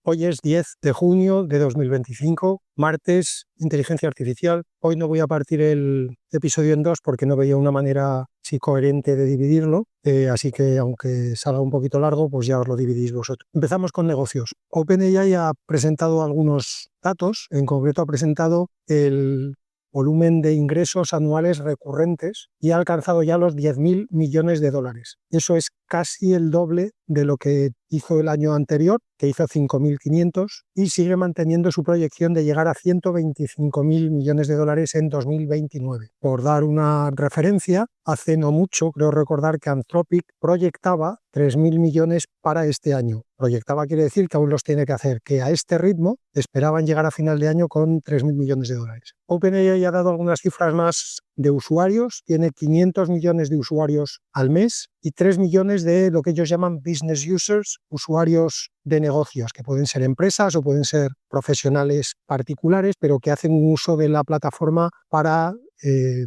Hoy es 10 de junio de 2025, martes, inteligencia artificial. Hoy no voy a partir el episodio en dos porque no veía una manera coherente de dividirlo, así que aunque salga un poquito largo, pues ya os lo dividís vosotros. Empezamos con negocios. OpenAI ha presentado algunos datos, en concreto ha presentado el volumen de ingresos anuales recurrentes y ha alcanzado ya los 10.000 millones de dólares. Eso es casi el doble de lo que hizo el año anterior, que hizo 5.500, y sigue manteniendo su proyección de llegar a 125.000 millones de dólares en 2029. Por dar una referencia, hace no mucho, creo recordar que Anthropic proyectaba 3.000 millones para este año. Proyectaba quiere decir que aún los tiene que hacer, que a este ritmo esperaban llegar a final de año con 3.000 millones de dólares. OpenAI ha dado algunas cifras más de usuarios, tiene 500 millones de usuarios al mes y 3 millones de lo que ellos llaman business users, usuarios de negocios, que pueden ser empresas o pueden ser profesionales particulares, pero que hacen un uso de la plataforma para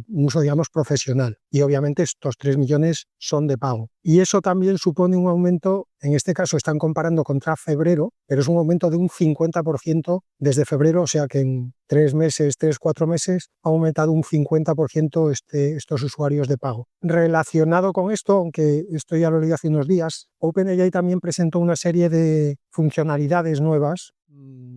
un uso, digamos, profesional. Y obviamente estos 3 millones son de pago. Y eso también supone un aumento, en este caso están comparando contra febrero, pero es un aumento de un 50% desde febrero, o sea que en 4 meses, ha aumentado un 50% estos usuarios de pago. Relacionado con esto, aunque esto ya lo leí hace unos días, OpenAI también presentó una serie de funcionalidades nuevas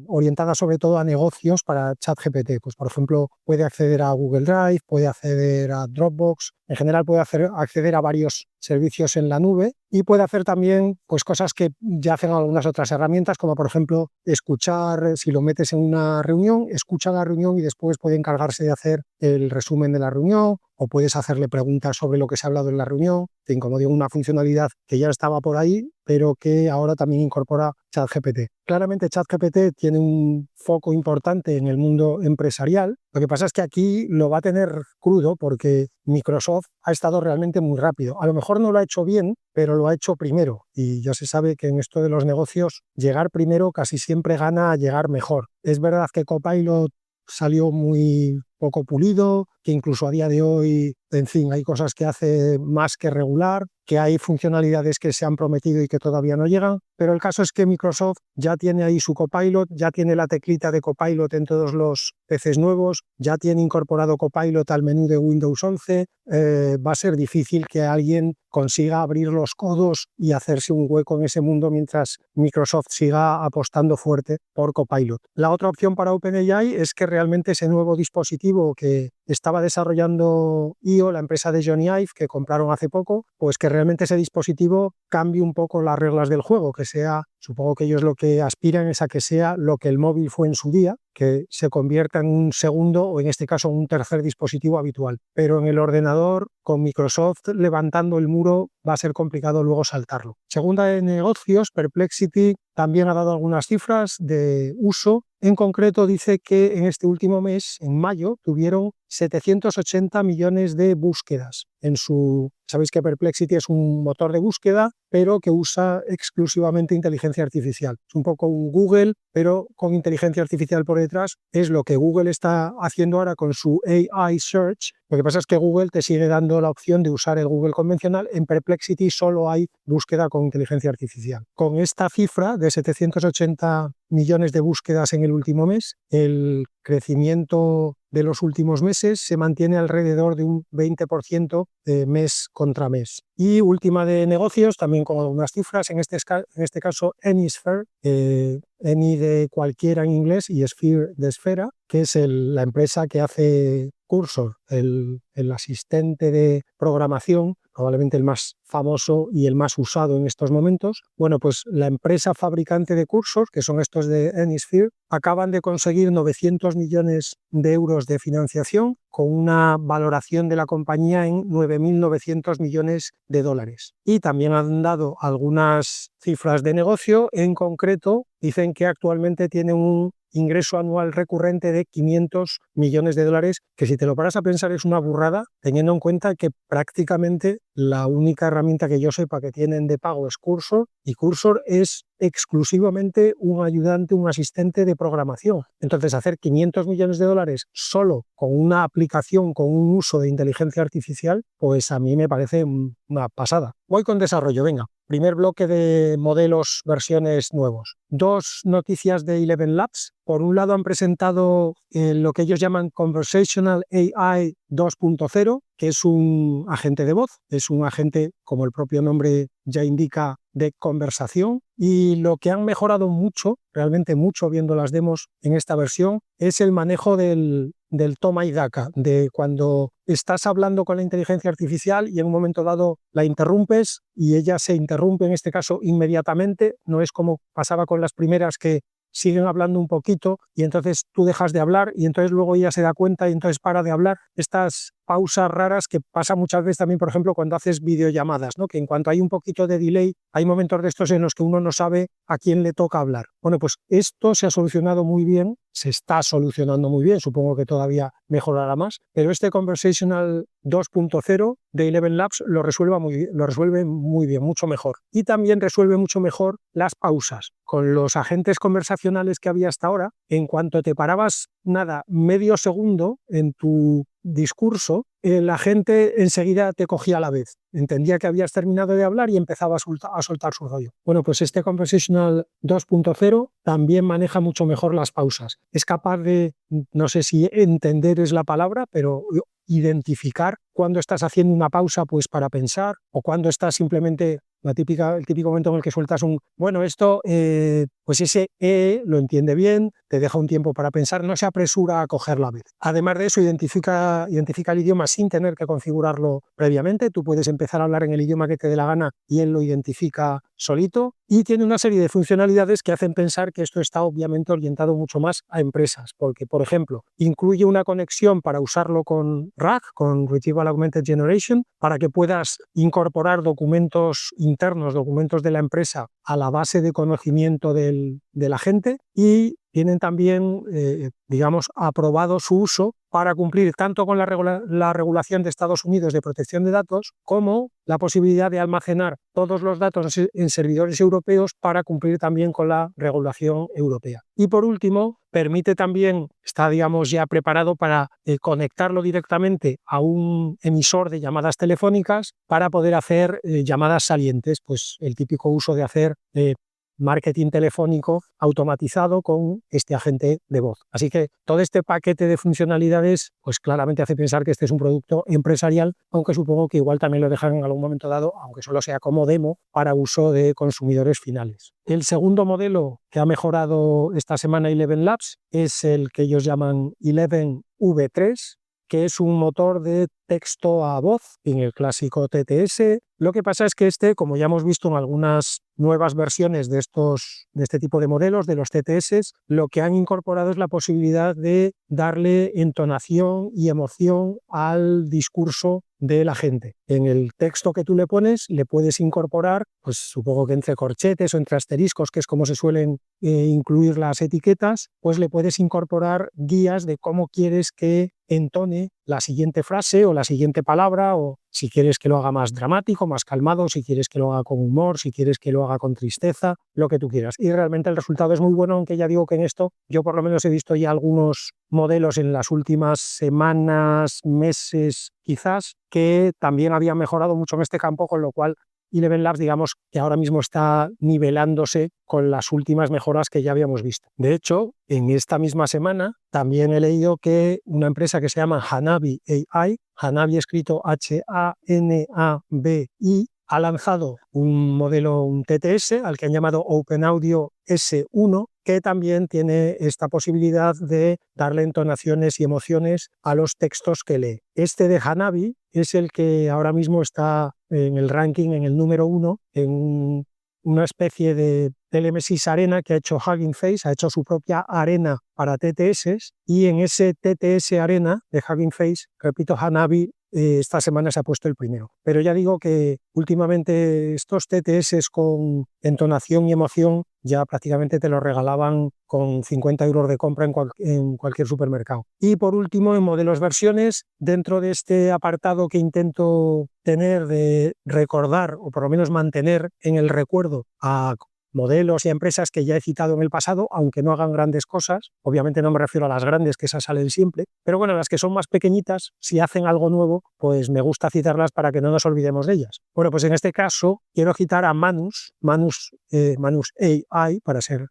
orientada sobre todo a negocios para ChatGPT. Pues, por ejemplo, puede acceder a Google Drive, puede acceder a Dropbox, en general puede acceder a varios servicios en la nube y puede hacer también pues, cosas que ya hacen algunas otras herramientas, como por ejemplo escuchar, si lo metes en una reunión, escucha la reunión y después puede encargarse de hacer el resumen de la reunión, o puedes hacerle preguntas sobre lo que se ha hablado en la reunión. Como digo, una funcionalidad que ya estaba por ahí, pero que ahora también incorpora ChatGPT. Claramente ChatGPT tiene un foco importante en el mundo empresarial. Lo que pasa es que aquí lo va a tener crudo porque Microsoft ha estado realmente muy rápido. A lo mejor no lo ha hecho bien, pero lo ha hecho primero. Y ya se sabe que en esto de los negocios, llegar primero casi siempre gana a llegar mejor. Es verdad que Copilot salió muy poco pulido, que incluso a día de hoy, en fin, hay cosas que hace más que regular, que hay funcionalidades que se han prometido y que todavía no llegan, pero el caso es que Microsoft ya tiene ahí su Copilot, ya tiene la teclita de Copilot en todos los PCs nuevos, ya tiene incorporado Copilot al menú de Windows 11, va a ser difícil que alguien consiga abrir los codos y hacerse un hueco en ese mundo mientras Microsoft siga apostando fuerte por Copilot. La otra opción para OpenAI es que realmente ese nuevo dispositivo que estaba desarrollando IO, la empresa de Johnny Ive, que compraron hace poco, pues que realmente ese dispositivo cambie un poco las reglas del juego, que sea, supongo que ellos lo que aspiran es a que sea lo que el móvil fue en su día, que se convierta en un segundo o en este caso un tercer dispositivo habitual. Pero en el ordenador, con Microsoft levantando el muro, va a ser complicado luego saltarlo. Segunda de negocios, Perplexity también ha dado algunas cifras de uso. En concreto dice que en este último mes, en mayo, tuvieron 780 millones de búsquedas en su... Sabéis que Perplexity es un motor de búsqueda, pero que usa exclusivamente inteligencia artificial. Es un poco un Google, pero con inteligencia artificial por detrás. Es lo que Google está haciendo ahora con su AI Search. Lo que pasa es que Google te sigue dando la opción de usar el Google convencional. En Perplexity solo hay búsqueda con inteligencia artificial. Con esta cifra de 780 millones de búsquedas en el último mes, el crecimiento de los últimos meses se mantiene alrededor de un 20% de mes contra mes. Y última de negocios, también con algunas cifras, en este caso Anysphere, Any de cualquiera en inglés y Sphere de esfera, que es la empresa que hace Cursor, el asistente de programación, probablemente el más famoso y el más usado en estos momentos. Bueno, pues la empresa fabricante de Cursor, que son estos de Anysphere, acaban de conseguir 900 millones de euros de financiación con una valoración de la compañía en 9.900 millones de dólares. Y también han dado algunas cifras de negocio. En concreto, dicen que actualmente tiene un ingreso anual recurrente de 500 millones de dólares, que si te lo paras a pensar es una burrada, teniendo en cuenta que prácticamente la única herramienta que yo sepa que tienen de pago es Cursor, y Cursor es exclusivamente un ayudante, un asistente de programación. Entonces, hacer 500 millones de dólares solo con una aplicación, con un uso de inteligencia artificial, pues a mí me parece una pasada. Voy con desarrollo, venga. Primer bloque de modelos, versiones nuevos. Dos noticias de Eleven Labs. Por un lado han presentado lo que ellos llaman Conversational AI 2.0, que es un agente de voz, es un agente, como el propio nombre ya indica, de conversación, y lo que han mejorado mucho, realmente mucho viendo las demos en esta versión, es el manejo del toma y daca, de cuando estás hablando con la inteligencia artificial y en un momento dado la interrumpes y ella se interrumpe, en este caso inmediatamente, no es como pasaba con las primeras que siguen hablando un poquito y entonces tú dejas de hablar y entonces luego ella se da cuenta y entonces para de hablar. Estas pausas raras que pasa muchas veces también, por ejemplo, cuando haces videollamadas, ¿no? Que en cuanto hay un poquito de delay, hay momentos de estos en los que uno no sabe a quién le toca hablar. Bueno, pues esto se ha solucionado muy bien, se está solucionando muy bien, supongo que todavía mejorará más, pero este Conversational 2.0 de Eleven Labs lo resuelve muy bien, mucho mejor. Y también resuelve mucho mejor las pausas. Con los agentes conversacionales que había hasta ahora, en cuanto te parabas medio segundo en tu discurso, la gente enseguida te cogía a la vez. Entendía que habías terminado de hablar y empezaba a soltar su rollo. Bueno, pues este Conversational 2.0 también maneja mucho mejor las pausas. Es capaz de, no sé si entender es la palabra, pero identificar cuando estás haciendo una pausa pues para pensar o cuando estás simplemente el típico momento en el que sueltas esto, pues ese lo entiende bien, te deja un tiempo para pensar, no se apresura a coger la vez. Además de eso, identifica el idioma sin tener que configurarlo previamente. Tú puedes empezar a hablar en el idioma que te dé la gana y él lo identifica solito. Y tiene una serie de funcionalidades que hacen pensar que esto está obviamente orientado mucho más a empresas, porque, por ejemplo, incluye una conexión para usarlo con RAG, con Retrieval Augmented Generation, para que puedas incorporar documentos internos, documentos de la empresa, a la base de conocimiento de la gente, y tienen también, aprobado su uso para cumplir tanto con la regulación de Estados Unidos de protección de datos como la posibilidad de almacenar todos los datos en servidores europeos para cumplir también con la regulación europea. Y por último, permite también, está ya preparado para conectarlo directamente a un emisor de llamadas telefónicas para poder hacer llamadas salientes, pues el típico uso de hacer marketing telefónico automatizado con este agente de voz. Así que todo este paquete de funcionalidades pues claramente hace pensar que este es un producto empresarial, aunque supongo que igual también lo dejan en algún momento dado, aunque solo sea como demo, para uso de consumidores finales. El segundo modelo que ha mejorado esta semana Eleven Labs es el que ellos llaman Eleven V3, que es un motor de texto a voz en el clásico TTS. Lo que pasa es que como ya hemos visto en algunas nuevas versiones de este tipo de modelos, de los TTS, lo que han incorporado es la posibilidad de darle entonación y emoción al discurso de la gente. En el texto que tú le pones, le puedes incorporar, pues supongo que entre corchetes o entre asteriscos, que es como se suelen incluir las etiquetas, pues le puedes incorporar guías de cómo quieres que entone la siguiente frase o la siguiente palabra, o si quieres que lo haga más dramático, más calmado, si quieres que lo haga con humor, si quieres que lo haga con tristeza, lo que tú quieras. Y realmente el resultado es muy bueno, aunque ya digo que en esto yo por lo menos he visto ya algunos modelos en las últimas semanas, meses quizás, que también habían mejorado mucho en este campo, con lo cual Eleven Labs, que ahora mismo está nivelándose con las últimas mejoras que ya habíamos visto. De hecho, en esta misma semana también he leído que una empresa que se llama Hanabi AI, Hanabi escrito Hanabi, ha lanzado un modelo, un TTS, al que han llamado OpenAudio S1, que también tiene esta posibilidad de darle entonaciones y emociones a los textos que lee. Este de Hanabi es el que ahora mismo está en el ranking, en el número 1, en una especie de Telemesis Arena que ha hecho Hugging Face, ha hecho su propia arena para TTS, y en ese TTS Arena de Hugging Face, repito, Hanabi esta semana se ha puesto el primero. Pero ya digo que últimamente estos TTS con entonación y emoción ya prácticamente te los regalaban con 50 euros de compra en cualquier supermercado. Y por último, en modelos versiones, dentro de este apartado que intento tener de recordar o por lo menos mantener en el recuerdo a modelos y empresas que ya he citado en el pasado, aunque no hagan grandes cosas. Obviamente no me refiero a las grandes, que esas salen siempre, pero bueno, las que son más pequeñitas, si hacen algo nuevo, pues me gusta citarlas para que no nos olvidemos de ellas. Bueno, pues en este caso quiero citar a Manus AI, para ser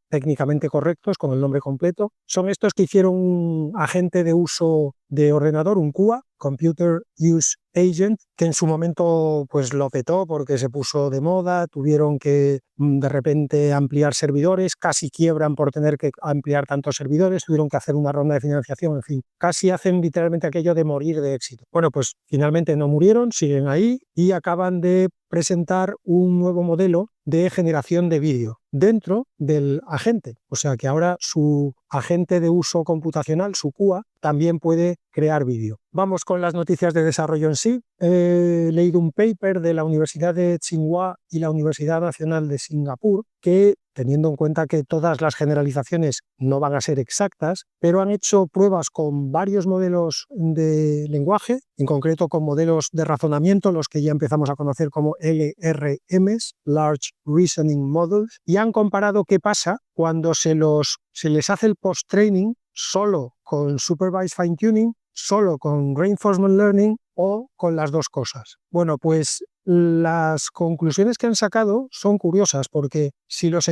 técnicamente correctos con el nombre completo. Son estos que hicieron un agente de uso de ordenador, un QA, Computer Use Agent, que en su momento pues lo petó porque se puso de moda, tuvieron que de repente ampliar servidores, casi quiebran por tener que ampliar tantos servidores, tuvieron que hacer una ronda de financiación, en fin, casi hacen literalmente aquello de morir de éxito. Bueno, pues finalmente no murieron, siguen ahí y acaban de presentar un nuevo modelo de generación de vídeo dentro del agente. O sea que ahora su agente de uso computacional, su QA, también puede crear vídeo. Vamos con las noticias de desarrollo en sí. He leído un paper de la Universidad de Tsinghua y la Universidad Nacional de Singapur que, teniendo en cuenta que todas las generalizaciones no van a ser exactas, pero han hecho pruebas con varios modelos de lenguaje, en concreto con modelos de razonamiento, los que ya empezamos a conocer como LRMs, Large Reasoning Models, y han comparado qué pasa cuando se les hace el post-training solo con Supervised Fine Tuning, solo con Reinforcement Learning o con las dos cosas. Bueno, pues las conclusiones que han sacado son curiosas porque si los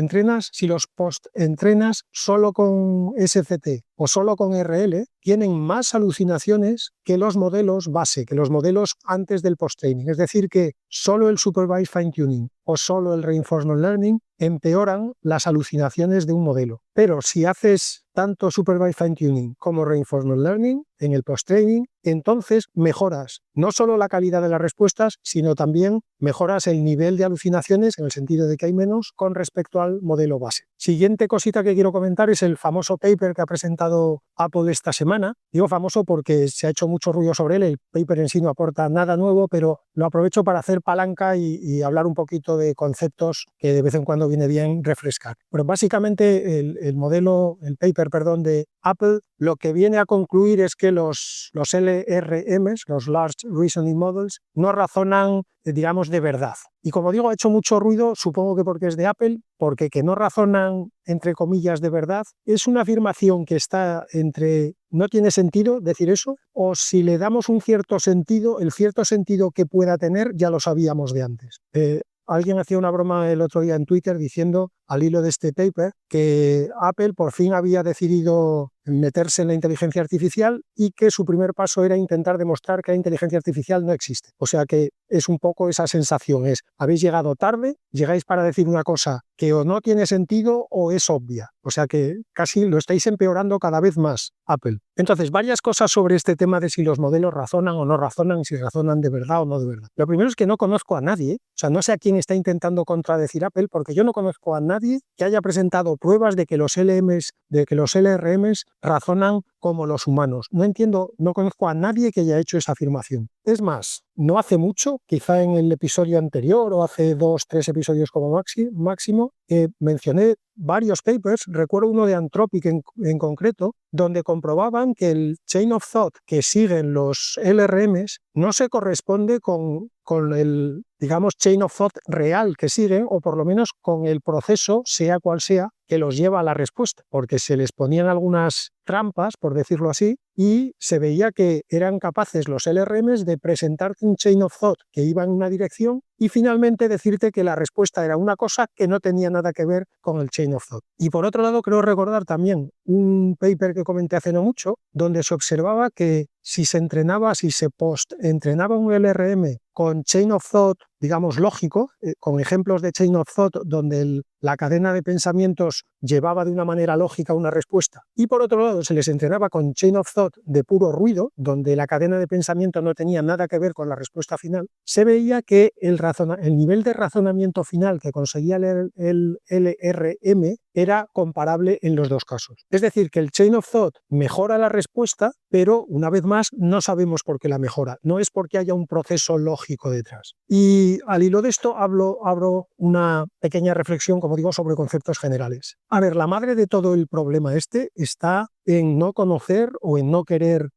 post-entrenas solo con SCT o solo con RL, tienen más alucinaciones que los modelos base, que los modelos antes del post-training. Es decir, que solo el Supervised Fine Tuning o solo el Reinforcement Learning empeoran las alucinaciones de un modelo. Pero si haces tanto Supervised Fine Tuning como Reinforcement Learning en el post-training, entonces mejoras no solo la calidad de las respuestas, sino también mejoras el nivel de alucinaciones, en el sentido de que hay menos, con respecto al modelo base. Siguiente cosita que quiero comentar es el famoso paper que ha presentado Apple esta semana. Digo famoso porque se ha hecho mucho ruido sobre él. El paper en sí no aporta nada nuevo, pero lo aprovecho para hacer palanca y hablar un poquito de conceptos que de vez en cuando viene bien refrescar. Bueno, básicamente el paper de Apple, lo que viene a concluir es que los LRMs, los Large Reasoning Models, no razonan, digamos, de verdad. Y como digo, ha hecho mucho ruido, supongo que porque es de Apple, porque que no razonan, entre comillas, de verdad, es una afirmación que está entre no tiene sentido decir eso, o si le damos un cierto sentido, el cierto sentido que pueda tener ya lo sabíamos de antes. Alguien hacía una broma el otro día en Twitter diciendo, al hilo de este paper, que Apple por fin había decidido meterse en la inteligencia artificial y que su primer paso era intentar demostrar que la inteligencia artificial no existe. O sea que es un poco esa sensación, habéis llegado tarde, llegáis para decir una cosa que o no tiene sentido o es obvia. O sea que casi lo estáis empeorando cada vez más, Apple. Entonces, varias cosas sobre este tema de si los modelos razonan o no razonan, si razonan de verdad o no de verdad. Lo primero es que no conozco a nadie, o sea, no sé a quién está intentando contradecir Apple, porque yo no conozco a nadie que haya presentado pruebas de que los LRMs razonan como los humanos. No entiendo, no conozco a nadie que haya hecho esa afirmación. Es más, no hace mucho, quizá en el episodio anterior o hace 2-3 episodios como máximo, mencioné varios papers, recuerdo uno de Anthropic en concreto, donde comprobaban que el chain of thought que siguen los LRMs no se corresponde con el, digamos, chain of thought real que siguen, o por lo menos con el proceso, sea cual sea, que los lleva a la respuesta, porque se les ponían algunas trampas, por decirlo así, y se veía que eran capaces los LRMs de presentarte un chain of thought que iba en una dirección y finalmente decirte que la respuesta era una cosa que no tenía nada que ver con el chain of thought. Y por otro lado, creo recordar también un paper que comenté hace no mucho, donde se observaba que si se post-entrenaba un LRM con Chain of Thought, digamos, lógico, con ejemplos de Chain of Thought donde la cadena de pensamientos llevaba de una manera lógica una respuesta. Y por otro lado, se les entrenaba con Chain of Thought de puro ruido, donde la cadena de pensamiento no tenía nada que ver con la respuesta final. Se veía que el nivel de razonamiento final que conseguía el LRM era comparable en los dos casos. Es decir, que el Chain of Thought mejora la respuesta, pero una vez más no sabemos por qué la mejora. No es porque haya un proceso lógico detrás. Y al hilo de esto abro una pequeña reflexión, como digo, sobre conceptos generales. A ver, la madre de todo el problema está en no conocer o en no querer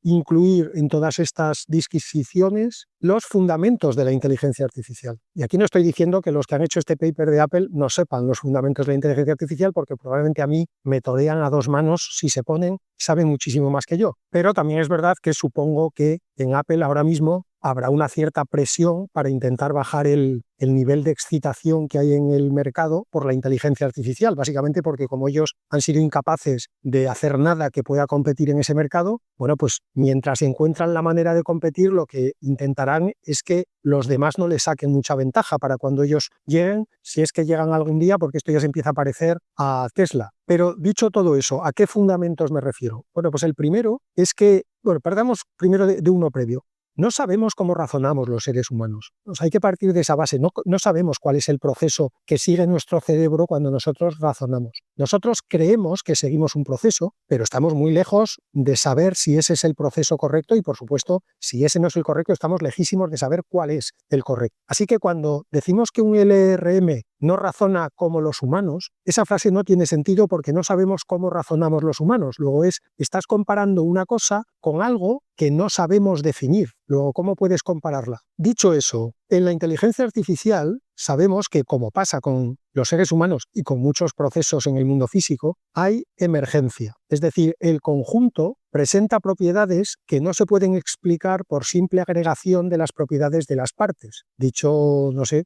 incluir en todas estas disquisiciones los fundamentos de la inteligencia artificial. Y aquí no estoy diciendo que los que han hecho este paper de Apple no sepan los fundamentos de la inteligencia artificial, porque probablemente a mí me torean a dos manos si se ponen, saben muchísimo más que yo. Pero también es verdad que supongo que en Apple ahora mismo habrá una cierta presión para intentar bajar el nivel de excitación que hay en el mercado por la inteligencia artificial, básicamente porque como ellos han sido incapaces de hacer nada que pueda competir en ese mercado, bueno, pues mientras encuentran la manera de competir, lo que intentarán es que los demás no les saquen mucha ventaja para cuando ellos lleguen, si es que llegan algún día, porque esto ya se empieza a parecer a Tesla. Pero dicho todo eso, ¿a qué fundamentos me refiero? Bueno, pues el primero es que, partamos primero de uno previo. No sabemos cómo razonamos los seres humanos. Hay que partir de esa base. No sabemos cuál es el proceso que sigue nuestro cerebro cuando nosotros razonamos. Nosotros creemos que seguimos un proceso, pero estamos muy lejos de saber si ese es el proceso correcto y, por supuesto, si ese no es el correcto, estamos lejísimos de saber cuál es el correcto. Así que cuando decimos que un LRM no razona como los humanos, esa frase no tiene sentido porque no sabemos cómo razonamos los humanos. Luego estás comparando una cosa con algo que no sabemos definir. Luego, ¿cómo puedes compararla? Dicho eso, en la inteligencia artificial sabemos que, como pasa con los seres humanos y con muchos procesos en el mundo físico, hay emergencia. Es decir, el conjunto presenta propiedades que no se pueden explicar por simple agregación de las propiedades de las partes. Dicho, no sé,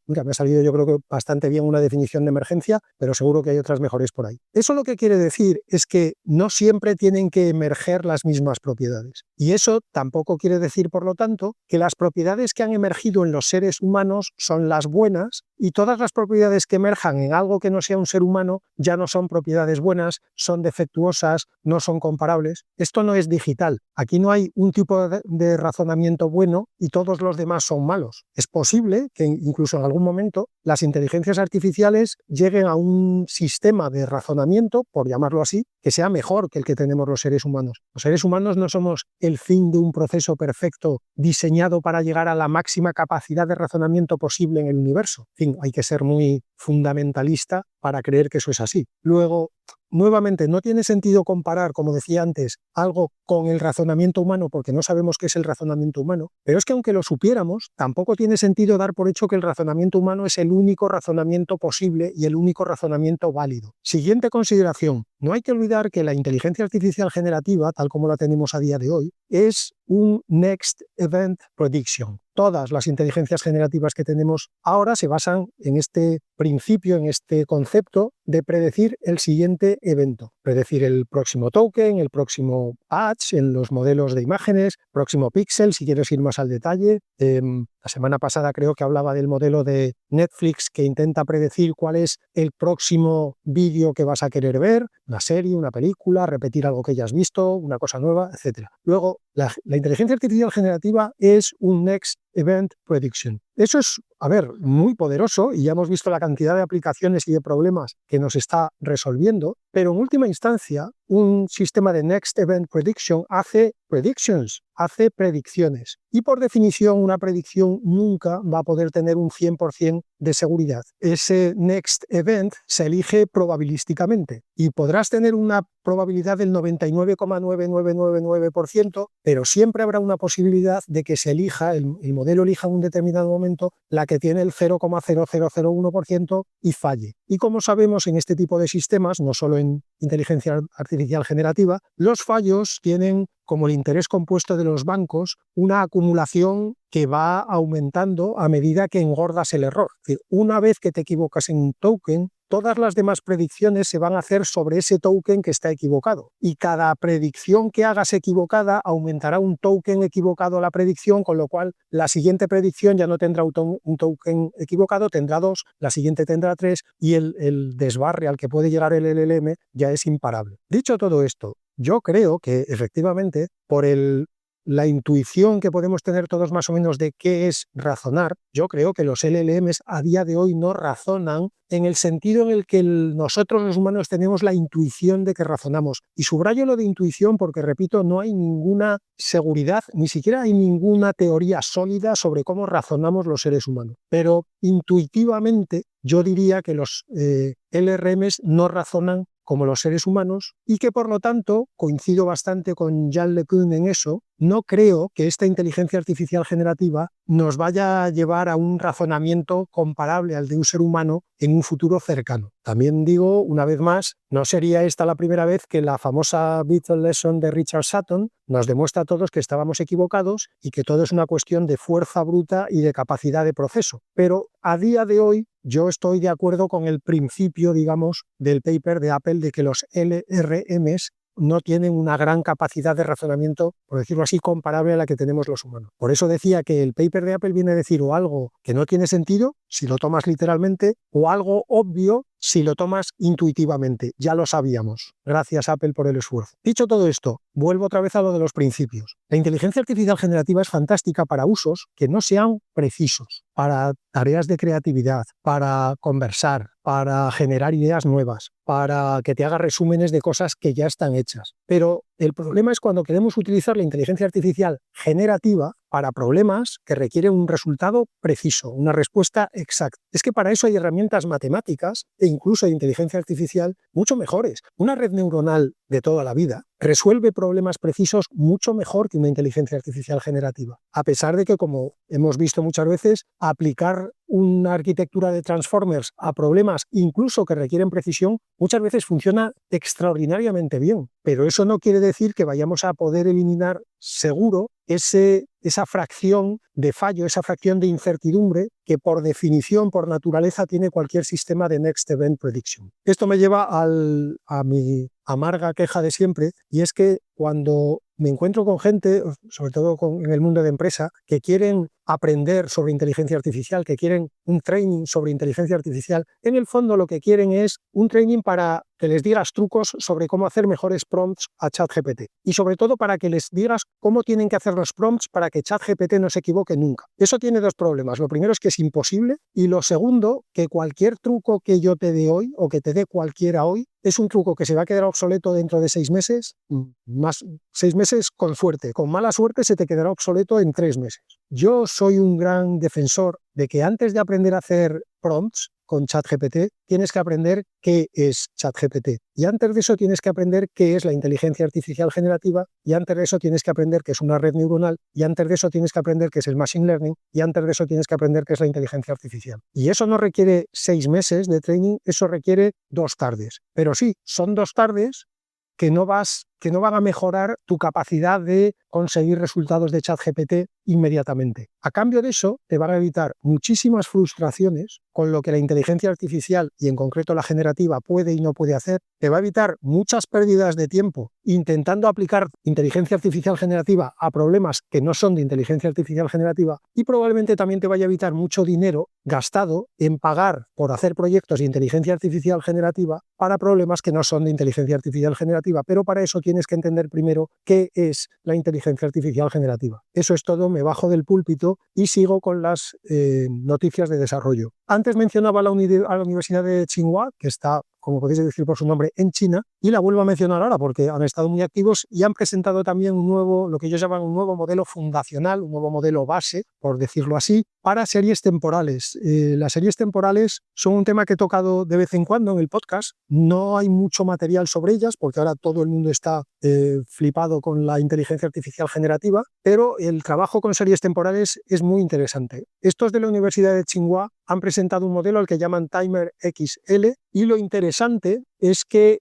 mira, me ha salido yo creo que bastante bien una definición de emergencia, pero seguro que hay otras mejores por ahí. Eso lo que quiere decir es que no siempre tienen que emerger las mismas propiedades. Y eso tampoco quiere decir, por lo tanto, que las propiedades que han emergido en los seres humanos son las buenas y todas las propiedades que emerjan en algo que no sea un ser humano ya no son propiedades buenas, son defectuosas, no son comparables. Esto no es digital. Aquí no hay un tipo de razonamiento bueno y todos los demás son malos. Es posible que incluso en algún momento las inteligencias artificiales lleguen a un sistema de razonamiento, por llamarlo así, que sea mejor que el que tenemos los seres humanos. Los seres humanos no somos el fin de un proceso perfecto diseñado para llegar a la máxima capacidad de razonamiento posible en el universo. En fin, hay que ser muy fundamentalista para creer que eso es así. Luego, nuevamente, no tiene sentido comparar, como decía antes, algo con el razonamiento humano porque no sabemos qué es el razonamiento humano, pero es que aunque lo supiéramos, tampoco tiene sentido dar por hecho que el razonamiento humano es el único razonamiento posible y el único razonamiento válido. Siguiente consideración. No hay que olvidar que la inteligencia artificial generativa, tal como la tenemos a día de hoy, es un Next Event Prediction. Todas las inteligencias generativas que tenemos ahora se basan en este principio, en este concepto de predecir el siguiente evento. Predecir el próximo token, el próximo patch, en los modelos de imágenes, próximo píxel, si quieres ir más al detalle. La semana pasada creo que hablaba del modelo de Netflix que intenta predecir cuál es el próximo vídeo que vas a querer ver, una serie, una película, repetir algo que ya has visto, una cosa nueva, etc. Luego, la inteligencia artificial generativa es un Next Event Prediction. Eso es, muy poderoso y ya hemos visto la cantidad de aplicaciones y de problemas que nos está resolviendo, pero en última instancia, un sistema de Next Event Prediction hace predictions, hace predicciones. Y por definición, una predicción nunca va a poder tener un 100% de seguridad. Ese Next Event se elige probabilísticamente y podrás tener una probabilidad del 99,9999%, pero siempre habrá una posibilidad de que se elija, el modelo elija en un determinado momento la que tiene el 0,0001% y falle. Y como sabemos en este tipo de sistemas, no solo en inteligencia artificial generativa, los fallos tienen como el interés compuesto de los bancos una acumulación que va aumentando a medida que engordas el error. Es decir, una vez que te equivocas en un token, todas las demás predicciones se van a hacer sobre ese token que está equivocado. Y cada predicción que hagas equivocada aumentará un token equivocado a la predicción, con lo cual la siguiente predicción ya no tendrá un token equivocado, tendrá 2, la siguiente tendrá 3 y el desbarre al que puede llegar el LLM ya es imparable. Dicho todo esto, yo creo que efectivamente por la intuición que podemos tener todos más o menos de qué es razonar, yo creo que los LLMs a día de hoy no razonan en el sentido en el que nosotros los humanos tenemos la intuición de que razonamos. Y subrayo lo de intuición porque, repito, no hay ninguna seguridad, ni siquiera hay ninguna teoría sólida sobre cómo razonamos los seres humanos. Pero intuitivamente yo diría que los LRMs no razonan como los seres humanos y que por lo tanto, coincido bastante con Yann LeCun en eso, no creo que esta inteligencia artificial generativa nos vaya a llevar a un razonamiento comparable al de un ser humano en un futuro cercano. También digo, una vez más, no sería esta la primera vez que la famosa Beatles Lesson de Richard Sutton nos demuestra a todos que estábamos equivocados y que todo es una cuestión de fuerza bruta y de capacidad de proceso. Pero a día de hoy yo estoy de acuerdo con el principio, digamos, del paper de Apple de que los LRMs no tienen una gran capacidad de razonamiento, por decirlo así, comparable a la que tenemos los humanos. Por eso decía que el paper de Apple viene a decir o algo que no tiene sentido, si lo tomas literalmente, o algo obvio si lo tomas intuitivamente. Ya lo sabíamos. Gracias, Apple, por el esfuerzo. Dicho todo esto, vuelvo otra vez a lo de los principios. La inteligencia artificial generativa es fantástica para usos que no sean precisos, para tareas de creatividad, para conversar, para generar ideas nuevas, para que te haga resúmenes de cosas que ya están hechas. Pero el problema es cuando queremos utilizar la inteligencia artificial generativa para problemas que requieren un resultado preciso, una respuesta exacta. Es que para eso hay herramientas matemáticas e incluso de inteligencia artificial mucho mejores. Una red neuronal de toda la vida resuelve problemas precisos mucho mejor que una inteligencia artificial generativa. A pesar de que, como hemos visto muchas veces, aplicar una arquitectura de transformers a problemas incluso que requieren precisión muchas veces funciona extraordinariamente bien. Pero eso no quiere decir que vayamos a poder eliminar seguro esa fracción de fallo, esa fracción de incertidumbre que por definición, por naturaleza, tiene cualquier sistema de Next Event Prediction. Esto me lleva a mi amarga queja de siempre, y es que cuando me encuentro con gente, sobre todo en el mundo de empresa, que quieren aprender sobre inteligencia artificial, que quieren un training sobre inteligencia artificial, en el fondo lo que quieren es un training para que les digas trucos sobre cómo hacer mejores prompts a ChatGPT. Y sobre todo para que les digas cómo tienen que hacer los prompts para que ChatGPT no se equivoque nunca. Eso tiene dos problemas. Lo primero es que es imposible, y lo segundo, que cualquier truco que yo te dé hoy o que te dé cualquiera hoy es un truco que se va a quedar obsoleto dentro de 6 meses, más 6 meses con suerte. Con mala suerte se te quedará obsoleto en 3 meses. Yo soy un gran defensor de que antes de aprender a hacer prompts con ChatGPT, tienes que aprender qué es ChatGPT. Y antes de eso tienes que aprender qué es la inteligencia artificial generativa, y antes de eso tienes que aprender qué es una red neuronal, y antes de eso tienes que aprender qué es el machine learning, y antes de eso tienes que aprender qué es la inteligencia artificial. Y eso no requiere 6 meses de training, eso requiere 2 tardes. Pero sí, son 2 tardes que no van a mejorar tu capacidad de conseguir resultados de ChatGPT inmediatamente. A cambio de eso, te van a evitar muchísimas frustraciones con lo que la inteligencia artificial, y en concreto la generativa, puede y no puede hacer. Te va a evitar muchas pérdidas de tiempo intentando aplicar inteligencia artificial generativa a problemas que no son de inteligencia artificial generativa, y probablemente también te vaya a evitar mucho dinero gastado en pagar por hacer proyectos de inteligencia artificial generativa para problemas que no son de inteligencia artificial generativa. Pero para eso tienes que entender primero qué es la inteligencia artificial generativa. Eso es todo, me bajo del púlpito y sigo con las noticias de desarrollo. Antes mencionaba a la Universidad de Tsinghua, que está, como podéis decir por su nombre, en China, y la vuelvo a mencionar ahora porque han estado muy activos y han presentado también lo que ellos llaman un nuevo modelo fundacional, un nuevo modelo base, por decirlo así, para series temporales. Las series temporales son un tema que he tocado de vez en cuando en el podcast. No hay mucho material sobre ellas porque ahora todo el mundo está flipado con la inteligencia artificial generativa, pero el trabajo con series temporales es muy interesante. Estos de la Universidad de Tsinghua han presentado un modelo al que llaman Timer XL, y lo interesante es que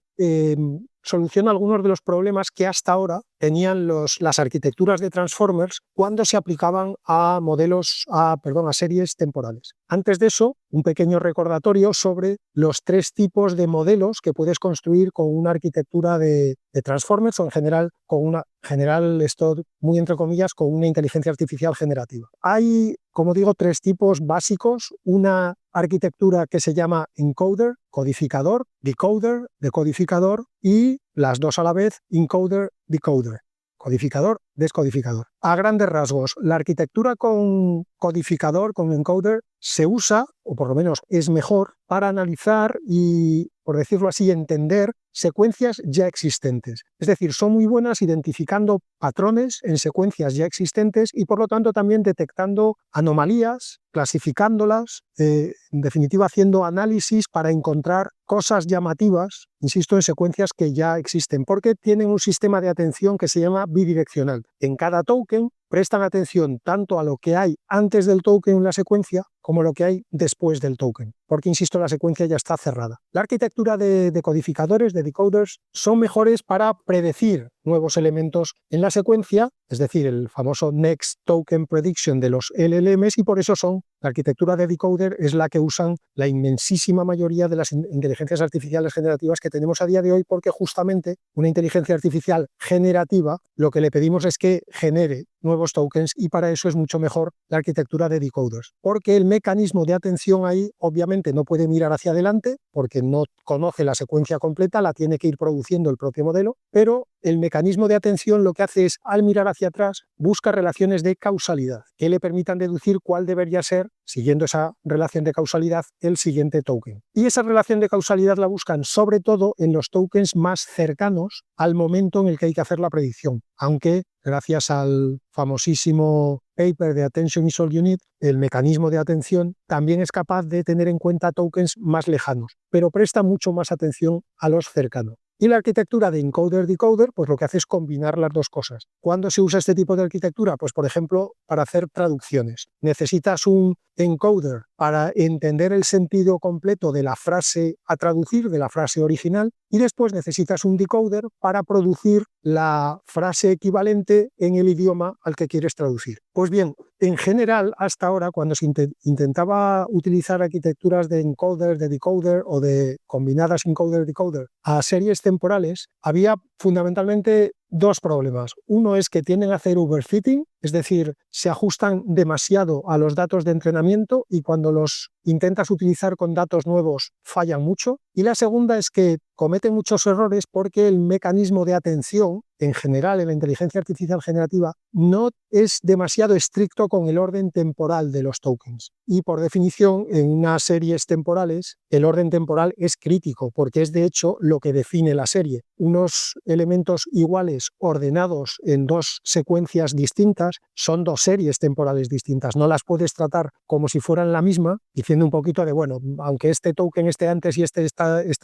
soluciona algunos de los problemas que hasta ahora tenían las arquitecturas de transformers cuando se aplicaban a a series temporales. Antes de eso, un pequeño recordatorio sobre los 3 tipos de modelos que puedes construir con una arquitectura de transformers, o en general, esto muy entre comillas, con una inteligencia artificial generativa. Hay, como digo, 3 tipos básicos: una arquitectura que se llama encoder, codificador, decoder, decodificador, y las dos a la vez, encoder, decoder, codificador, descodificador. A grandes rasgos, la arquitectura con codificador, con encoder, se usa, o por lo menos es mejor, para analizar y, por decirlo así, entender secuencias ya existentes. Es decir, son muy buenas identificando patrones en secuencias ya existentes y, por lo tanto, también detectando anomalías, clasificándolas, en definitiva, haciendo análisis para encontrar cosas llamativas, insisto, en secuencias que ya existen, porque tienen un sistema de atención que se llama bidireccional. En cada token prestan atención tanto a lo que hay antes del token en la secuencia como a lo que hay después del token, porque, insisto, la secuencia ya está cerrada. La arquitectura de decodificadores, de decoders, son mejores para predecir nuevos elementos en la secuencia, es decir, el famoso Next Token Prediction de los LLMs, y por eso la arquitectura de decoder es la que usan la inmensísima mayoría de las inteligencias artificiales generativas que tenemos a día de hoy, porque justamente una inteligencia artificial generativa lo que le pedimos es que genere nuevos tokens, y para eso es mucho mejor la arquitectura de decoders, porque el mecanismo de atención ahí obviamente no puede mirar hacia adelante porque no conoce la secuencia completa, la tiene que ir produciendo el propio modelo, pero el mecanismo de atención lo que hace es, al mirar hacia atrás, busca relaciones de causalidad que le permitan deducir cuál debería ser, siguiendo esa relación de causalidad, el siguiente token. Y esa relación de causalidad la buscan sobre todo en los tokens más cercanos al momento en el que hay que hacer la predicción, aunque gracias al famosísimo paper de Attention is All You Need, el mecanismo de atención también es capaz de tener en cuenta tokens más lejanos, pero presta mucho más atención a los cercanos. Y la arquitectura de encoder-decoder, pues lo que hace es combinar las dos cosas. ¿Cuándo se usa este tipo de arquitectura? Pues, por ejemplo, para hacer traducciones. Necesitas un encoder para entender el sentido completo de la frase a traducir, de la frase original, y después necesitas un decoder para producir la frase equivalente en el idioma al que quieres traducir. Pues bien, en general, hasta ahora, cuando se intentaba utilizar arquitecturas de encoder, de decoder o de combinadas encoder-decoder a series temporales, había fundamentalmente 2 problemas. Uno es que tienden a hacer overfitting, es decir, se ajustan demasiado a los datos de entrenamiento y cuando los intentas utilizar con datos nuevos fallan mucho. Y la segunda es que cometen muchos errores porque el mecanismo de atención, en general en la inteligencia artificial generativa, no es demasiado estricto con el orden temporal de los tokens. Y por definición, en unas series temporales, el orden temporal es crítico porque es de hecho lo que define la serie. Unos elementos iguales ordenados en 2 secuencias distintas son 2 series temporales distintas. No las puedes tratar como si fueran la misma, diciendo un poquito de, bueno, aunque este token esté antes y este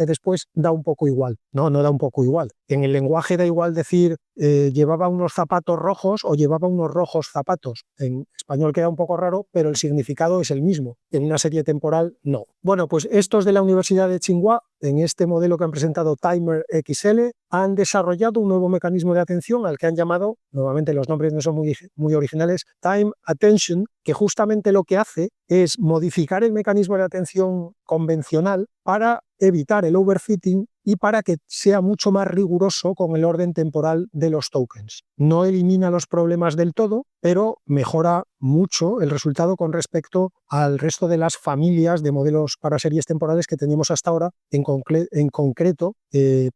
después, da un poco igual. No da un poco igual. En el lenguaje da igual decir llevaba unos zapatos rojos o llevaba unos rojos zapatos. En español queda un poco raro, pero el significado es el mismo. En una serie temporal, no. Bueno, pues estos de la Universidad de Tsinghua, en este modelo que han presentado Timer XL, han desarrollado un nuevo mecanismo de atención al que han llamado, nuevamente los nombres no son muy originales, Time Attention, que justamente lo que hace es modificar el mecanismo de atención convencional para evitar el overfitting y para que sea mucho más riguroso con el orden temporal de los tokens. No elimina los problemas del todo, pero mejora mucho el resultado con respecto al resto de las familias de modelos para series temporales que teníamos hasta ahora. En concreto, he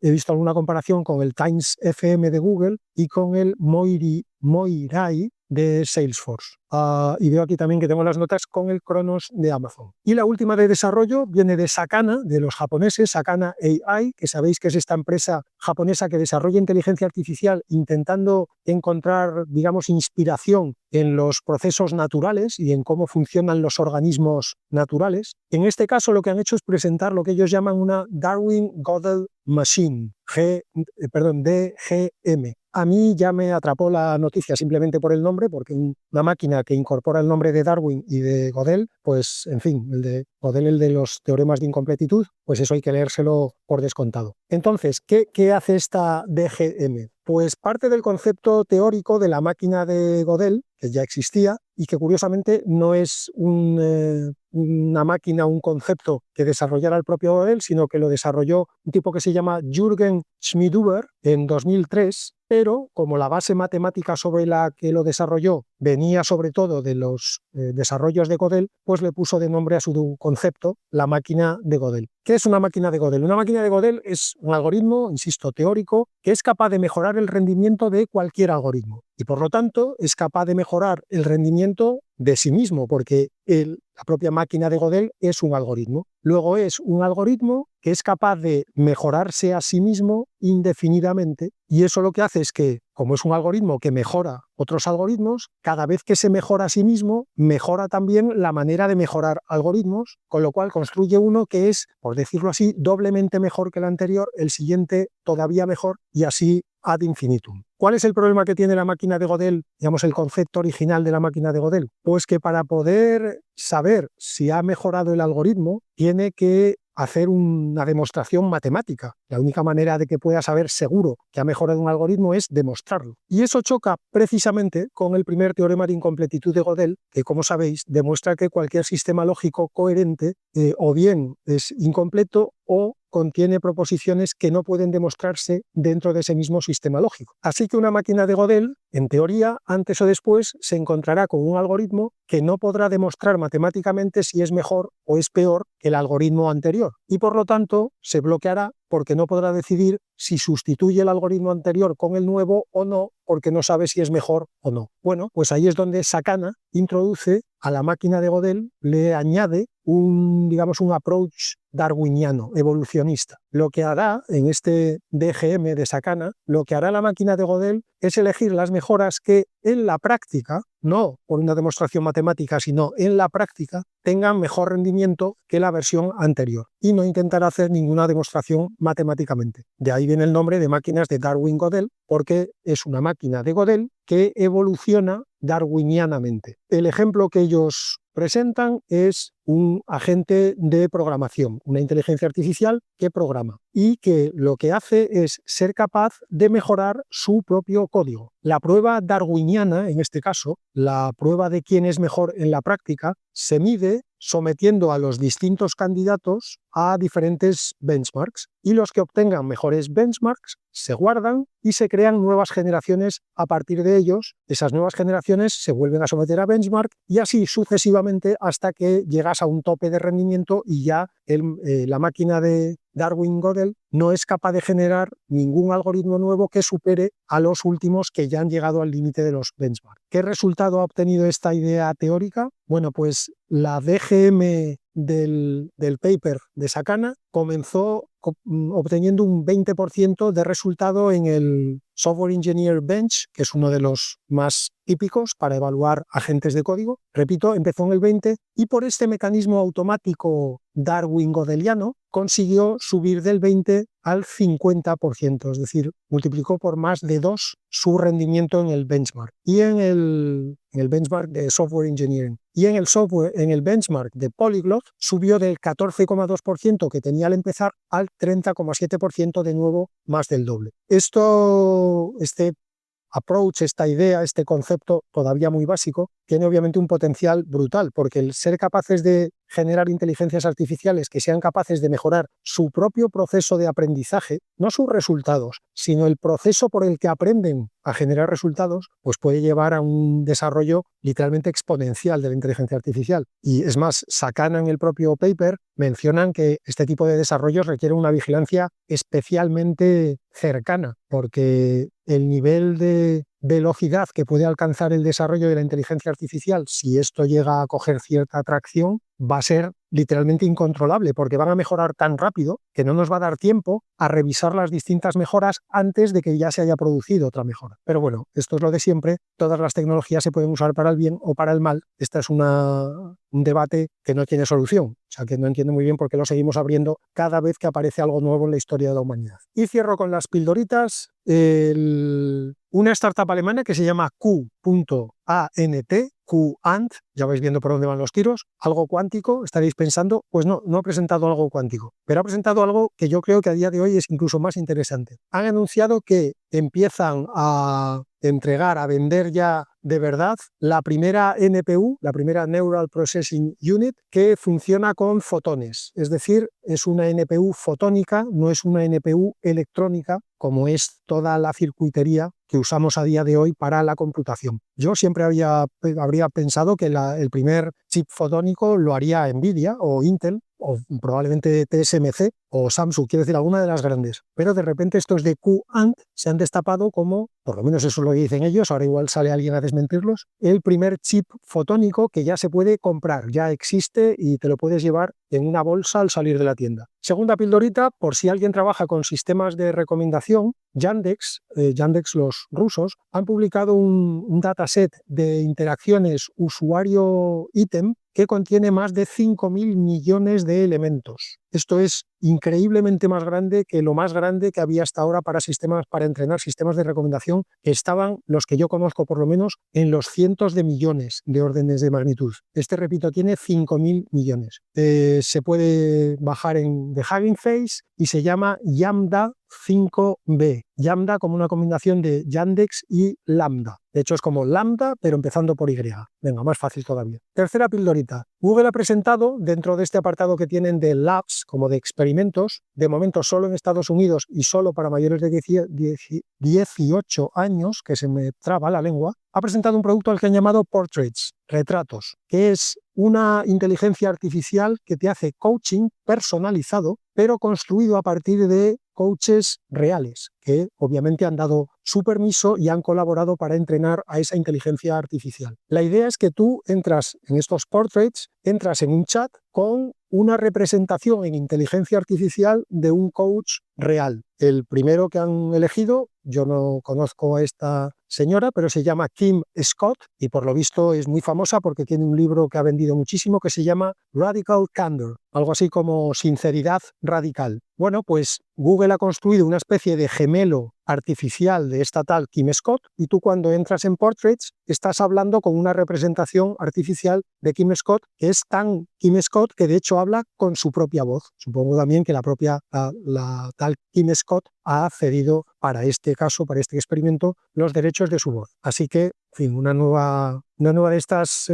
visto alguna comparación con el Times FM de Google y con el Moirai de Salesforce. Y veo aquí también que tengo las notas con el Kronos de Amazon. Y la última de desarrollo viene de Sakana, de los japoneses, Sakana AI, que sabéis que es esta empresa japonesa que desarrolla inteligencia artificial intentando encontrar, digamos, inspiración en los procesos naturales y en cómo funcionan los organismos naturales. En este caso lo que han hecho es presentar lo que ellos llaman una Darwin Gödel Machine, DGM. a mí ya me atrapó la noticia simplemente por el nombre, porque una máquina que incorpora el nombre de Darwin y de Gödel, pues en fin, el de Gödel, el de los teoremas de incompletitud, pues eso hay que leérselo por descontado. Entonces, ¿qué hace esta DGM? Pues parte del concepto teórico de la máquina de Gödel, que ya existía y que curiosamente no es una máquina, un concepto que desarrollara el propio Gödel, sino que lo desarrolló un tipo que se llama Jürgen Schmidhuber en 2003, pero como la base matemática sobre la que lo desarrolló venía sobre todo de los desarrollos de Gödel, pues le puso de nombre a su concepto la máquina de Gödel. ¿Qué es una máquina de Gödel? Una máquina de Gödel es un algoritmo, insisto, teórico, que es capaz de mejorar el rendimiento de cualquier algoritmo y por lo tanto es capaz de mejorar el rendimiento de sí mismo, porque la propia máquina de Gödel es un algoritmo. Luego es un algoritmo que es capaz de mejorarse a sí mismo indefinidamente y eso lo que hace es que, como es un algoritmo que mejora otros algoritmos, cada vez que se mejora a sí mismo, mejora también la manera de mejorar algoritmos, con lo cual construye uno que es, por decirlo así, doblemente mejor que el anterior, el siguiente todavía mejor y así ad infinitum. ¿Cuál es el problema que tiene la máquina de Gödel, digamos el concepto original de la máquina de Gödel? Pues que para poder saber si ha mejorado el algoritmo, tiene que hacer una demostración matemática. La única manera de que pueda saber seguro que ha mejorado un algoritmo es demostrarlo. Y eso choca precisamente con el primer teorema de incompletitud de Gödel, que, como sabéis, demuestra que cualquier sistema lógico coherente o bien es incompleto o contiene proposiciones que no pueden demostrarse dentro de ese mismo sistema lógico. Así que una máquina de Gödel, en teoría, antes o después, se encontrará con un algoritmo que no podrá demostrar matemáticamente si es mejor o es peor que el algoritmo anterior y por lo tanto se bloqueará porque no podrá decidir si sustituye el algoritmo anterior con el nuevo o no, porque no sabe si es mejor o no. Bueno, pues ahí es donde Sakana introduce a la máquina de Gödel, le añade un approach darwiniano, evolucionista. Lo que hará en este DGM de Sakana, lo que hará la máquina de Gödel es elegir las mejoras que en la práctica, no por una demostración matemática, sino en la práctica, tengan mejor rendimiento que la versión anterior y no intentará hacer ninguna demostración matemáticamente. De ahí viene el nombre de máquinas de Darwin-Gödel, porque es una máquina de Gödel que evoluciona darwinianamente. El ejemplo que ellos presentan es un agente de programación, una inteligencia artificial que programa y que lo que hace es ser capaz de mejorar su propio código. La prueba darwiniana, en este caso, la prueba de quién es mejor en la práctica, se mide sometiendo a los distintos candidatos a diferentes benchmarks y los que obtengan mejores benchmarks se guardan y se crean nuevas generaciones a partir de ellos. Esas nuevas generaciones se vuelven a someter a benchmark y así sucesivamente hasta que llegas a un tope de rendimiento y ya la máquina de Darwin-Gödel no es capaz de generar ningún algoritmo nuevo que supere a los últimos que ya han llegado al límite de los benchmarks. ¿Qué resultado ha obtenido esta idea teórica? Bueno, pues la DGM del paper de Sakana comenzó obteniendo un 20% de resultado en el Software Engineer Bench, que es uno de los más típicos para evaluar agentes de código. Repito, empezó en el 20 y por este mecanismo automático Darwin-Gödeliano consiguió subir del 20 al 50%, es decir, multiplicó por más de 2 su rendimiento en el benchmark y en el benchmark de Software Engineering. Y en el benchmark de Polyglot subió del 14,2% que tenía al empezar al 30,7%, de nuevo más del doble. Este approach, esta idea, este concepto todavía muy básico, tiene obviamente un potencial brutal, porque el ser capaces de generar inteligencias artificiales que sean capaces de mejorar su propio proceso de aprendizaje, no sus resultados, sino el proceso por el que aprenden a generar resultados, pues puede llevar a un desarrollo literalmente exponencial de la inteligencia artificial. Y es más, Sakana en el propio paper mencionan que este tipo de desarrollos requiere una vigilancia especialmente cercana, porque el nivel de velocidad que puede alcanzar el desarrollo de la inteligencia artificial, si esto llega a coger cierta atracción, va a ser literalmente incontrolable, porque van a mejorar tan rápido que no nos va a dar tiempo a revisar las distintas mejoras antes de que ya se haya producido otra mejora. Pero bueno, esto es lo de siempre, todas las tecnologías se pueden usar para el bien o para el mal. Este es un debate que no tiene solución, o sea que no entiendo muy bien por qué lo seguimos abriendo cada vez que aparece algo nuevo en la historia de la humanidad. Y cierro con las pildoritas. Una startup alemana que se llama Q.ant, QAnt, ya vais viendo por dónde van los tiros, algo cuántico, estaréis pensando, pues no ha presentado algo cuántico, pero ha presentado algo que yo creo que a día de hoy es incluso más interesante. Han anunciado que empiezan a entregar, a vender ya de verdad la primera NPU, la primera Neural Processing Unit, que funciona con fotones, es decir, es una NPU fotónica, no es una NPU electrónica, como es toda la circuitería que usamos a día de hoy para la computación. Yo siempre habría pensado que el primer chip fotónico lo haría Nvidia o Intel, o probablemente TSMC o Samsung, quiero decir, alguna de las grandes. Pero de repente estos de QAnt se han destapado como, por lo menos eso es lo que dicen ellos, ahora igual sale alguien a desmentirlos, el primer chip fotónico que ya se puede comprar, ya existe y te lo puedes llevar en una bolsa al salir de la tienda. Segunda pildorita, por si alguien trabaja con sistemas de recomendación, Yandex, los rusos, han publicado un dataset de interacciones usuario-ítem que contiene más de 5.000 millones de elementos. Esto es increíblemente más grande que lo más grande que había hasta ahora para entrenar sistemas de recomendación, que estaban, los que yo conozco por lo menos, en los cientos de millones de órdenes de magnitud. Este, repito, tiene 5.000 millones. Se puede bajar de Hugging Face y se llama Lambda 5B. Lambda como una combinación de Yandex y Lambda. De hecho, es como Lambda, pero empezando por Y. Venga, más fácil todavía. Tercera pildorita. Google ha presentado, dentro de este apartado que tienen de Labs, como de experimentos, de momento solo en Estados Unidos y solo para mayores de 18 años, que se me traba la lengua, ha presentado un producto al que han llamado Portraits, retratos, que es una inteligencia artificial que te hace coaching personalizado, pero construido a partir de coaches reales, que obviamente han dado su permiso y han colaborado para entrenar a esa inteligencia artificial. La idea es que tú entras en estos portraits, entras en un chat con una representación en inteligencia artificial de un coach real. El primero que han elegido, yo no conozco a esta señora, pero se llama Kim Scott y por lo visto es muy famosa porque tiene un libro que ha vendido muchísimo que se llama Radical Candor, algo así como sinceridad radical. Bueno, pues Google ha construido una especie de gemelo artificial de esta tal Kim Scott y tú cuando entras en Portraits estás hablando con una representación artificial de Kim Scott que es tan Kim Scott que de hecho habla con su propia voz. Supongo también que la tal Kim Scott ha cedido para este caso, para este experimento, los derechos de su voz. Así que, en fin, una nueva de estas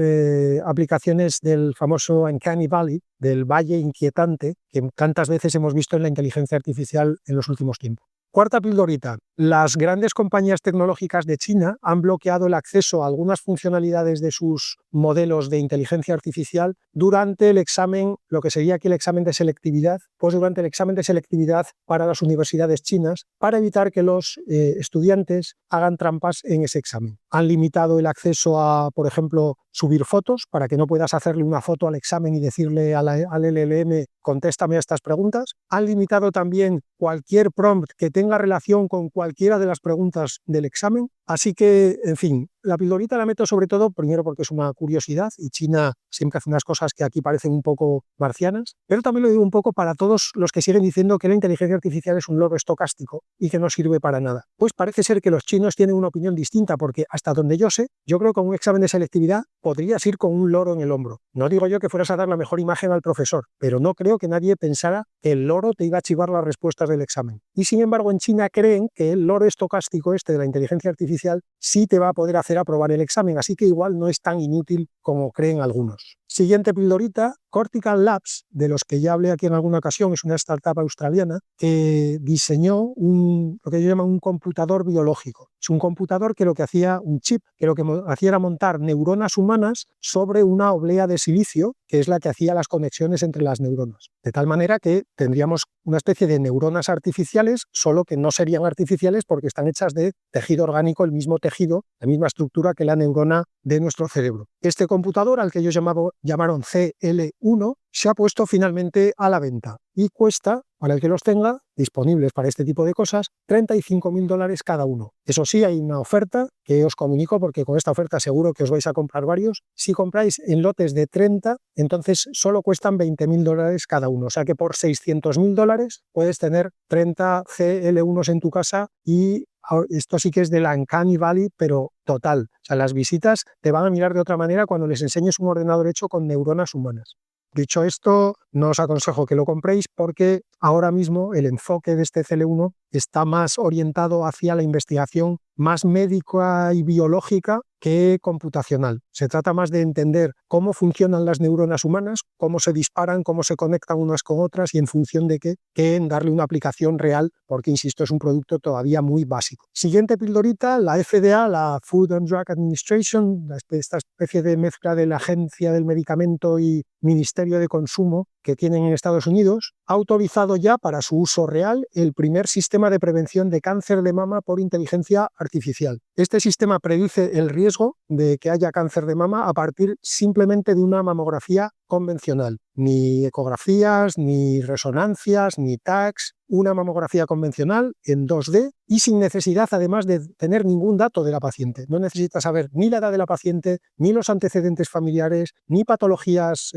aplicaciones del famoso Uncanny Valley, del Valle Inquietante, que tantas veces hemos visto en la inteligencia artificial en los últimos tiempos. Cuarta pildorita. Las grandes compañías tecnológicas de China han bloqueado el acceso a algunas funcionalidades de sus modelos de inteligencia artificial durante el examen, lo que sería aquí el examen de selectividad, pues durante el examen de selectividad para las universidades chinas, para evitar que los estudiantes hagan trampas en ese examen. Han limitado el acceso a, por ejemplo, subir fotos, para que no puedas hacerle una foto al examen y decirle al LLM, contéstame a estas preguntas. Han limitado también cualquier prompt que tenga relación con cualquiera de las preguntas del examen. Así que, en fin, la pildorita la meto sobre todo, primero porque es una curiosidad y China siempre hace unas cosas que aquí parecen un poco marcianas, pero también lo digo un poco para todos los que siguen diciendo que la inteligencia artificial es un loro estocástico y que no sirve para nada. Pues parece ser que los chinos tienen una opinión distinta porque hasta donde yo sé, yo creo que con un examen de selectividad podrías ir con un loro en el hombro. No digo yo que fueras a dar la mejor imagen al profesor, pero no creo que nadie pensara que el loro te iba a chivar las respuestas del examen. Y sin embargo en China creen que el loro estocástico este de la inteligencia artificial sí te va a poder hacer aprobar el examen, así que igual no es tan inútil como creen algunos. Siguiente pildorita, Cortical Labs, de los que ya hablé aquí en alguna ocasión, es una startup australiana que diseñó lo que ellos llaman un computador biológico. Es un computador que lo que hacía, un chip, que lo que hacía era montar neuronas humanas sobre una oblea de silicio, que es la que hacía las conexiones entre las neuronas. De tal manera que tendríamos una especie de neuronas artificiales, solo que no serían artificiales porque están hechas de tejido orgánico, el mismo tejido, la misma estructura que la neurona de nuestro cerebro. Este computador, al que ellos llamaron CL1, se ha puesto finalmente a la venta y cuesta, para el que los tenga disponibles para este tipo de cosas, $35.000 cada uno. Eso sí, hay una oferta que os comunico, porque con esta oferta seguro que os vais a comprar varios. Si compráis en lotes de 30, entonces solo cuestan $20.000 cada uno. O sea que por $600.000 puedes tener 30 CL1s en tu casa, y esto sí que es de la Uncanny Valley, pero total. O sea, las visitas te van a mirar de otra manera cuando les enseñes un ordenador hecho con neuronas humanas. Dicho esto, no os aconsejo que lo compréis, porque ahora mismo el enfoque de este CL1 está más orientado hacia la investigación más médica y biológica que computacional. Se trata más de entender cómo funcionan las neuronas humanas, cómo se disparan, cómo se conectan unas con otras y en función de qué, que en darle una aplicación real, porque, insisto, es un producto todavía muy básico. Siguiente pildorita, la FDA, la Food and Drug Administration, esta especie de mezcla de la Agencia del Medicamento y Ministerio de Consumo que tienen en Estados Unidos, ha autorizado ya para su uso real el primer sistema de prevención de cáncer de mama por inteligencia artificial. Este sistema predice el riesgo de que haya cáncer de mama a partir simplemente de una mamografía convencional. Ni ecografías, ni resonancias, ni TACs, una mamografía convencional en 2D y sin necesidad además de tener ningún dato de la paciente. No necesita saber ni la edad de la paciente, ni los antecedentes familiares, ni patologías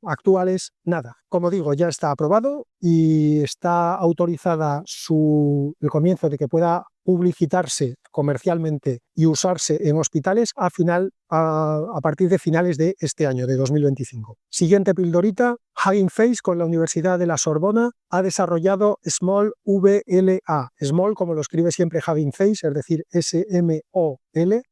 actuales, nada. Como digo, ya está aprobado y está autorizada el comienzo de que pueda publicitarse comercialmente y usarse en hospitales a partir de finales de este año, de 2025. Siguiente pildorita, Hugging Face, con la Universidad de la Sorbona, ha desarrollado Small VLA. Small, como lo escribe siempre Hugging Face, es decir, SMOL,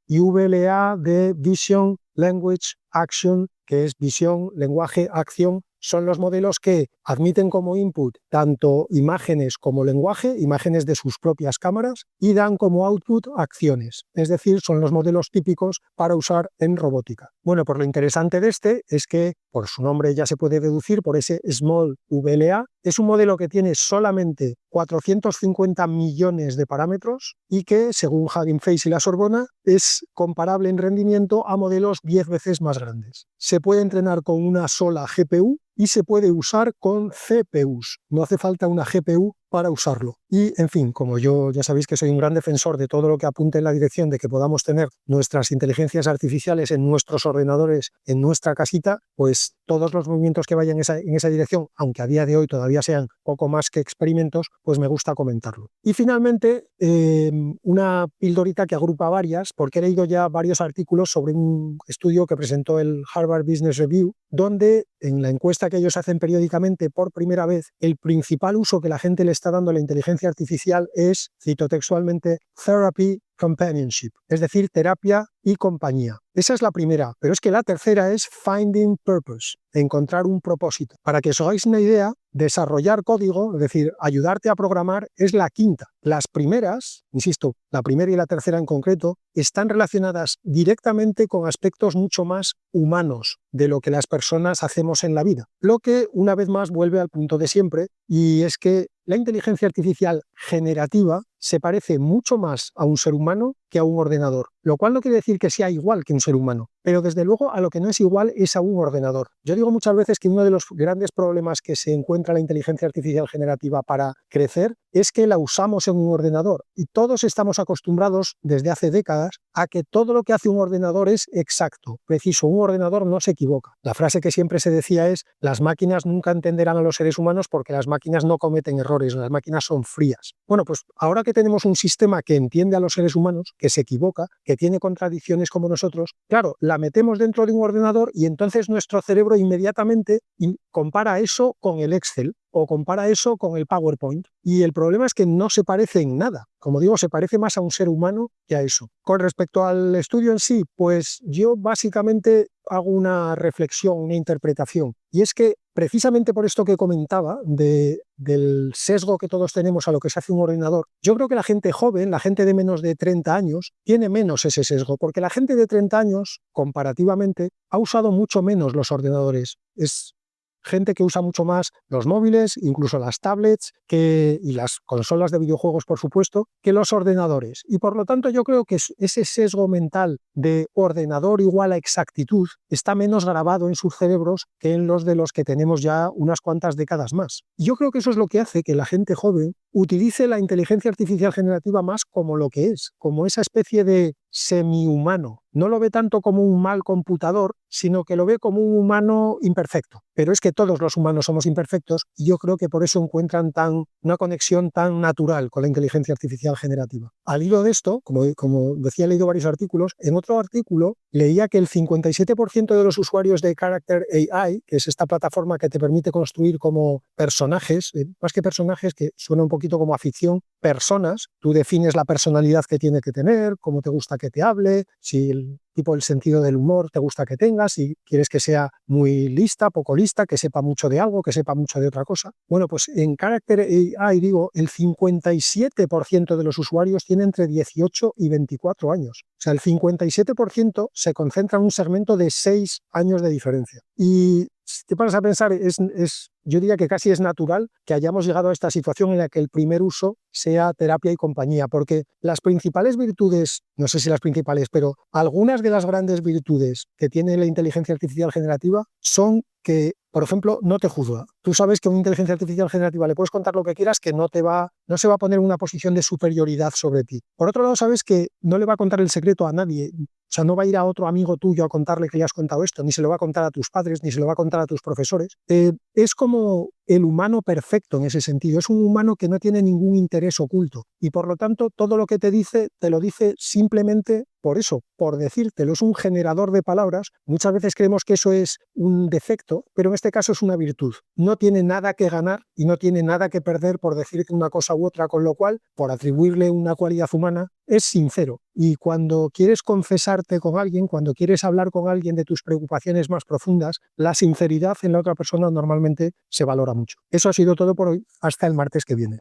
y VLA de Vision, Language, Action, que es visión, lenguaje, acción. Son los modelos que admiten como input tanto imágenes como lenguaje, imágenes de sus propias cámaras, y dan como output acciones. Es decir, son los modelos típicos para usar en robótica. Bueno, pues lo interesante de este es que, por su nombre ya se puede deducir, por ese Small VLA, es un modelo que tiene solamente 450 millones de parámetros y que, según Hugging Face y la Sorbona, es comparable en rendimiento a modelos 10 veces más grandes. Se puede entrenar con una sola GPU y se puede usar con CPUs. No hace falta una GPU para usarlo. Y, en fin, como yo ya sabéis que soy un gran defensor de todo lo que apunte en la dirección de que podamos tener nuestras inteligencias artificiales en nuestros ordenadores, en nuestra casita, pues todos los movimientos que vayan en esa dirección, aunque a día de hoy todavía sean poco más que experimentos, pues me gusta comentarlo. Y finalmente, una pildorita que agrupa varias, porque he leído ya varios artículos sobre un estudio que presentó el Harvard Business Review, donde en la encuesta que ellos hacen periódicamente, por primera vez, el principal uso que la gente le está dando a la inteligencia artificial es, cito textualmente, Therapy Companionship, es decir, terapia y compañía. Esa es la primera, pero es que la tercera es Finding Purpose, encontrar un propósito. Para que os hagáis una idea, desarrollar código, es decir, ayudarte a programar, es la quinta. Las primeras, insisto, la primera y la tercera en concreto, están relacionadas directamente con aspectos mucho más humanos de lo que las personas hacemos en la vida. Lo que, una vez más, vuelve al punto de siempre, y es que la inteligencia artificial generativa se parece mucho más a un ser humano que a un ordenador, lo cual no quiere decir que sea igual que un ser humano, pero desde luego a lo que no es igual es a un ordenador. Yo digo muchas veces que uno de los grandes problemas que se encuentra la inteligencia artificial generativa para crecer es que la usamos en un ordenador y todos estamos acostumbrados desde hace décadas a que todo lo que hace un ordenador es exacto, preciso. Un ordenador no se equivoca. La frase que siempre se decía es: las máquinas nunca entenderán a los seres humanos porque las máquinas no cometen errores, las máquinas son frías. Bueno, pues ahora que tenemos un sistema que entiende a los seres humanos, que se equivoca, que tiene contradicciones como nosotros, claro, la metemos dentro de un ordenador y entonces nuestro cerebro inmediatamente compara eso con el Excel o compara eso con el PowerPoint. Y el problema es que no se parece en nada. Como digo, se parece más a un ser humano que a eso. Con respecto al estudio en sí, pues yo básicamente hago una reflexión, una interpretación. Y es que precisamente por esto que comentaba, del sesgo que todos tenemos a lo que se hace un ordenador, yo creo que la gente joven, la gente de menos de 30 años, tiene menos ese sesgo, porque la gente de 30 años, comparativamente, ha usado mucho menos los ordenadores. Es gente que usa mucho más los móviles, incluso las tablets y las consolas de videojuegos, por supuesto, que los ordenadores. Y por lo tanto yo creo que ese sesgo mental de ordenador igual a exactitud está menos grabado en sus cerebros que en los de los que tenemos ya unas cuantas décadas más. Y yo creo que eso es lo que hace que la gente joven utilice la inteligencia artificial generativa más como lo que es, como esa especie de semi-humano. No lo ve tanto como un mal computador, sino que lo ve como un humano imperfecto. Pero es que todos los humanos somos imperfectos y yo creo que por eso encuentran una conexión tan natural con la inteligencia artificial generativa. Al hilo de esto, como decía, he leído varios artículos. En otro artículo leía que el 57% de los usuarios de Character AI, que es esta plataforma que te permite construir como personajes, más que personajes, que suena un poquito como a ficción, personas. Tú defines la personalidad que tiene que tener, cómo te gusta que te hable, si el sentido del humor te gusta que tenga, si quieres que sea muy lista, poco lista, que sepa mucho de algo, que sepa mucho de otra cosa. Bueno, pues en Character AI, el 57% de los usuarios tiene entre 18 y 24 años. O sea, el 57% se concentra en un segmento de 6 años de diferencia. Y si te paras a pensar, yo diría que casi es natural que hayamos llegado a esta situación en la que el primer uso sea terapia y compañía, porque las principales virtudes, no sé si las principales, pero algunas de las grandes virtudes que tiene la inteligencia artificial generativa son que, por ejemplo, no te juzga. Tú sabes que a una inteligencia artificial generativa le puedes contar lo que quieras, que no se va a poner en una posición de superioridad sobre ti. Por otro lado, sabes que no le va a contar el secreto a nadie. O sea, no va a ir a otro amigo tuyo a contarle que le has contado esto, ni se lo va a contar a tus padres, ni se lo va a contar a tus profesores. Es como el humano perfecto en ese sentido. Es un humano que no tiene ningún interés oculto y por lo tanto todo lo que te dice, te lo dice simplemente por eso, por decírtelo. Es un generador de palabras. Muchas veces creemos que eso es un defecto, pero en este caso es una virtud. No tiene nada que ganar y no tiene nada que perder por decirte una cosa u otra, con lo cual, por atribuirle una cualidad humana, es sincero. Y cuando quieres confesarte con alguien, cuando quieres hablar con alguien de tus preocupaciones más profundas, la sinceridad en la otra persona normalmente se valora mucho. Eso ha sido todo por hoy. Hasta el martes que viene.